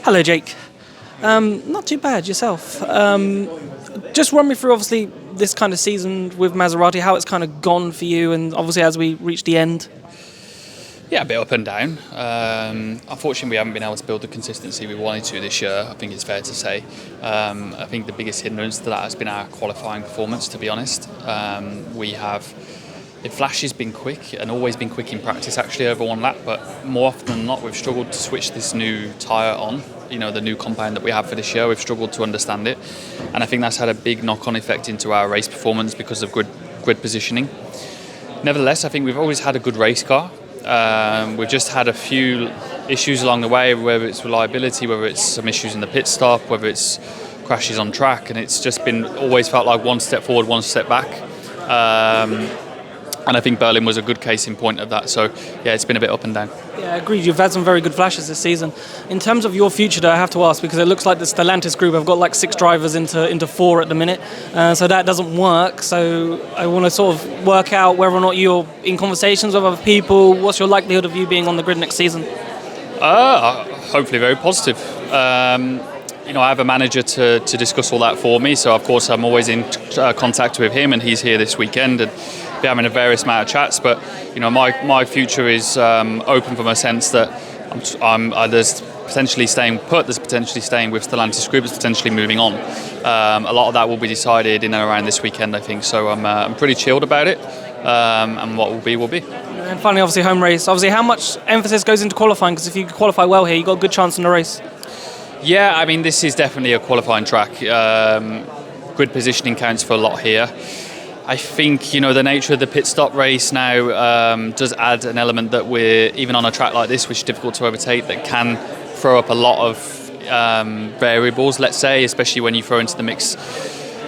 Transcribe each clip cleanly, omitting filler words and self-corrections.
Hello, Jake. Not too bad, yourself. Just run me through, obviously, this kind of season with Maserati, how it's kind of gone for you, and obviously as we reach the end. Yeah, a bit up and down. Unfortunately, we haven't been able to build the consistency we wanted to this year, I think it's fair to say. I think the biggest hindrance to that has been our qualifying performance, to be honest. The Flash has been quick and always been quick in practice, actually, over one lap, but more often than not, we've struggled to switch this new tyre on. You know, the new compound that we have for this year, we've struggled to understand it. And I think that's had a big knock-on effect into our race performance because of grid positioning. Nevertheless, I think we've always had a good race car. We've just had a few issues along the way, whether it's reliability, whether it's some issues in the pit stop, whether it's crashes on track, and it's just been always felt like one step forward, one step back. And I think Berlin was a good case in point of that. So, yeah, it's been a bit up and down. Yeah, agreed. You've had some very good flashes this season. In terms of your future, though, I have to ask, because it looks like the Stellantis group have got like 6 drivers into 4 at the minute. So that doesn't work. So I want to sort of work out whether or not you're in conversations with other people. What's your likelihood of you being on the grid next season? Hopefully very positive. I have a manager to discuss all that for me. So, of course, I'm always in contact with him, and he's here this weekend. And be having a various amount of chats, but my future is open from a sense that there's potentially staying put, there's potentially staying with Stellantis Group, there's potentially moving on. A lot of that will be decided in and around this weekend, I think. So I'm pretty chilled about it, and what will be will be. And finally, obviously, home race. Obviously, how much emphasis goes into qualifying? Because if you qualify well here, you've got a good chance in the race. Yeah, I mean, this is definitely a qualifying track. Grid positioning counts for a lot here. I think, the nature of the pit stop race now does add an element that we're, even on a track like this, which is difficult to overtake, that can throw up a lot of variables, let's say, especially when you throw into the mix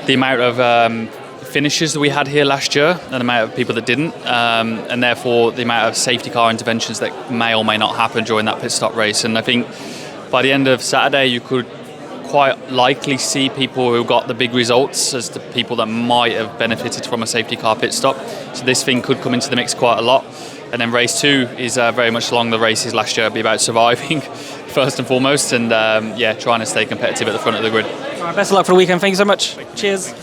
the amount of finishes that we had here last year and the amount of people that didn't, and therefore the amount of safety car interventions that may or may not happen during that pit stop race. And I think by the end of Saturday, you could quite likely see people who got the big results as the people that might have benefited from a safety car pit stop. So this thing could come into the mix quite a lot. And then race 2 is very much along the races last year. It'll be about surviving first and foremost, and trying to stay competitive at the front of the grid. All right, best of luck for the weekend. Thank you so much. Cheers.